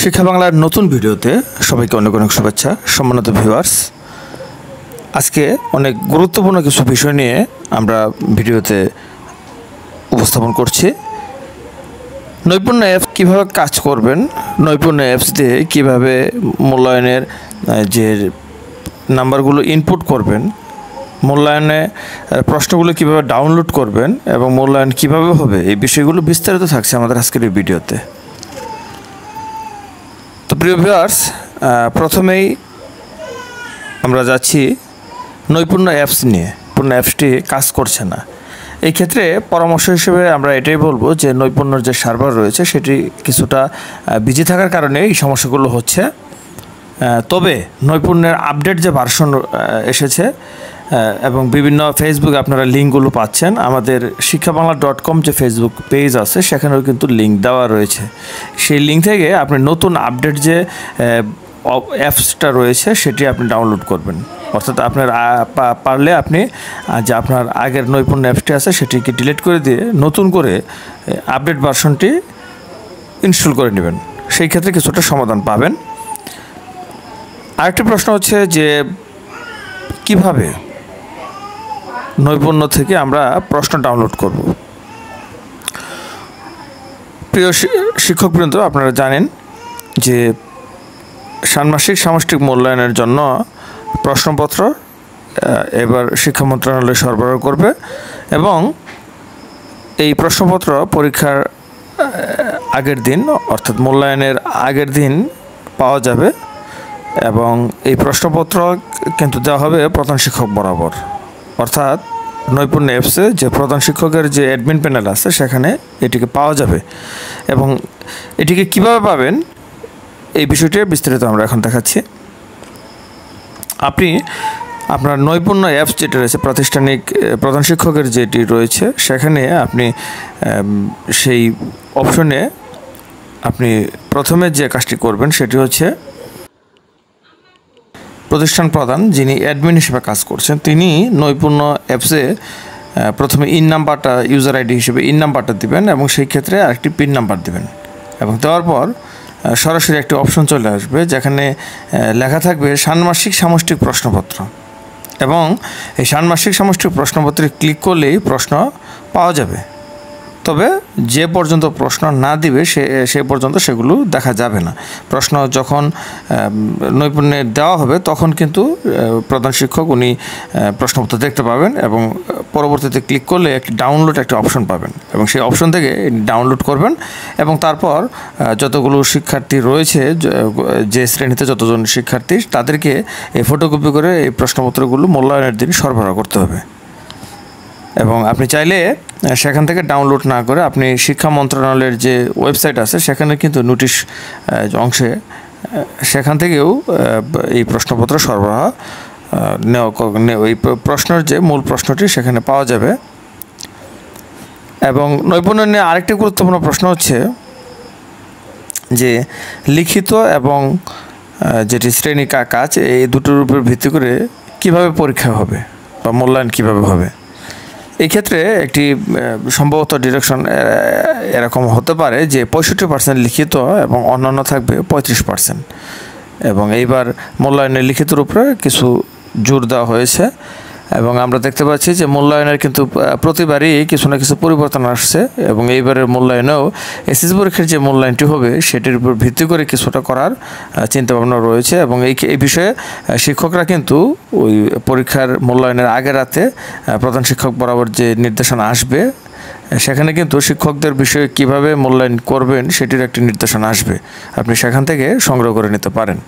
শিক্ষা বাংলার নতুন ভিডিওতে সবাইকে অনেক অনেক শুভেচ্ছা। সম্মানিত ভিউয়ার্স, আজকে অনেক গুরুত্বপূর্ণ কিছু বিষয় নিয়ে আমরা ভিডিওতে উপস্থাপন করছি। নৈপুণ্য অ্যাপ কীভাবে কাজ করবেন, নৈপুণ্য অ্যাপস দিয়ে কীভাবে মূল্যায়নের যে নাম্বারগুলো ইনপুট করবেন, মূল্যায়নে প্রশ্নগুলো কীভাবে ডাউনলোড করবেন এবং মূল্যায়ন কীভাবে হবে, এই বিষয়গুলো বিস্তারিত থাকছে আমাদের আজকের এই ভিডিওতে। তো প্রিয় ভিউয়ার্স, প্রথমেই আমরা যাচ্ছি নৈপুণ্য অ্যাপস নিয়ে। নৈপুণ্য অ্যাপসটি কাজ করছে না। এই ক্ষেত্রে পরামর্শ হিসেবে আমরা এটাই বলবো যে নৈপুণ্যর যে সার্ভার রয়েছে সেটি কিছুটা বিজি থাকার কারণে এই সমস্যাগুলো হচ্ছে। তবে নৈপুণ্যের আপডেট যে ভার্সন এসেছে এবং বিভিন্ন ফেসবুকে আপনারা লিঙ্কগুলো পাচ্ছেন, আমাদের শিক্ষাবাংলা.com যে ফেসবুক পেজ আছে সেখানেও কিন্তু লিঙ্ক দেওয়া রয়েছে। সেই লিঙ্ক থেকে আপনি নতুন আপডেট যে অ্যাপসটা রয়েছে সেটি আপনি ডাউনলোড করবেন। অর্থাৎ আপনার পারলে আপনি যে আপনার আগের নৈপুণ্য অ্যাপসটি আছে সেটিকে ডিলিট করে দিয়ে নতুন করে আপডেট ভার্সনটি ইনস্টল করে নেবেন। সেই ক্ষেত্রে কিছুটা সমাধান পাবেন। আরেকটি প্রশ্ন হচ্ছে যে কিভাবে নৈপুণ্য থেকে আমরা প্রশ্ন ডাউনলোড করব। প্রিয় শিক্ষকবৃন্দ, আপনারা জানেন যে ষান্মাসিক সামষ্টিক মূল্যায়নের জন্য প্রশ্নপত্র এবার শিক্ষা মন্ত্রণালয় সরবরাহ করবে এবং এই প্রশ্নপত্র পরীক্ষার আগের দিন অর্থাৎ মূল্যায়নের আগের দিন পাওয়া যাবে এবং এই প্রশ্নপত্র কিন্তু দেওয়া হবে প্রধান শিক্ষক বরাবর। অর্থাৎ নৈপুণ্য অ্যাপসে যে প্রধান শিক্ষকের যে অ্যাডমিন প্যানেল আছে সেখানে এটিকে পাওয়া যাবে এবং এটিকে কিভাবে পাবেন এই বিষয়টি বিস্তারিত আমরা এখন দেখাচ্ছি। আপনি আপনার নৈপুণ্য অ্যাপস যেটা রয়েছে প্রাতিষ্ঠানিক প্রধান শিক্ষকের যেটি রয়েছে সেখানে আপনি সেই অপশনে আপনি প্রথমে যে কাজটি করবেন সেটি হচ্ছে প্রতিষ্ঠান প্রধান যিনি অ্যাডমিন হিসেবে কাজ করছেন তিনি নৈপুণ্য অ্যাপসে প্রথমে ইন নাম্বারটা ইউজার আইডি হিসেবে ইন নাম্বারটা দিবেন এবং সেই ক্ষেত্রে আরেকটি পিন নাম্বার দিবেন এবং দেওয়ার পর সরাসরি একটি অপশন চলে আসবে যেখানে লেখা থাকবে ষান্মাসিক সামষ্টিক প্রশ্নপত্র এবং এই ষান্মাসিক সামষ্টিক প্রশ্নপত্রে ক্লিক করলেই প্রশ্ন পাওয়া যাবে। তবে যে পর্যন্ত প্রশ্ন না দিবে সে পর্যন্ত সেগুলো দেখা যাবে না। প্রশ্ন যখন নৈপুণ্যে দেওয়া হবে তখন কিন্তু প্রধান শিক্ষক উনি প্রশ্নপত্র দেখতে পাবেন এবং পরবর্তীতে ক্লিক করলে একটি ডাউনলোড একটা অপশন পাবেন এবং সেই অপশন থেকে ডাউনলোড করবেন এবং তারপর যতগুলো শিক্ষার্থী রয়েছে, যে শ্রেণীতে যতজন শিক্ষার্থী তাদেরকে এই ফটোকপি করে এই প্রশ্নপত্রগুলো মূল্যায়নের দিন সরবরাহ করতে হবে। এবং আপনি চাইলে সেখান থেকে ডাউনলোড না করে আপনি শিক্ষা মন্ত্রণালয়ের যে ওয়েবসাইট আছে সেখানে কিন্তু নোটিশ অংশে সেখান থেকেও এই প্রশ্নপত্র সরবরাহ ওই প্রশ্নের যে মূল প্রশ্নটি সেখানে পাওয়া যাবে। এবং নৈপুণ্য নিয়ে আরেকটি গুরুত্বপূর্ণ প্রশ্ন হচ্ছে যে লিখিত এবং যেটি শ্রেণী কাজ এই দুটোর উপর ভিত্তি করে কিভাবে পরীক্ষা হবে বা মূল্যায়ন কিভাবে হবে। এই ক্ষেত্রে একটি সম্ভবত ডিরেকশন এরকম হতে পারে যে 65% লিখিত এবং অন্যান্য থাকবে 35% এবং এইবার মূল্যায়নের লিখিতের উপরে কিছু জোর দেওয়া হয়েছে এবং আমরা দেখতে পাচ্ছি যে মূল্যায়নের কিন্তু প্রতিবারই কিছু না কিছু পরিবর্তন আসছে এবং এইবারের মূল্যায়নেও এসএসসি পরীক্ষার যে মূল্যায়নটি হবে সেটির উপর ভিত্তি করে কিছুটা করার চিন্তাভাবনা রয়েছে এবং এই বিষয়ে শিক্ষকরা কিন্তু ওই পরীক্ষার মূল্যায়নের আগের রাতে প্রধান শিক্ষক বরাবর যে নির্দেশনা আসবে সেখানে কিন্তু শিক্ষকদের বিষয়ে কিভাবে মূল্যায়ন করবেন সেটির একটি নির্দেশনা আসবে। আপনি সেখান থেকে সংগ্রহ করে নিতে পারেন।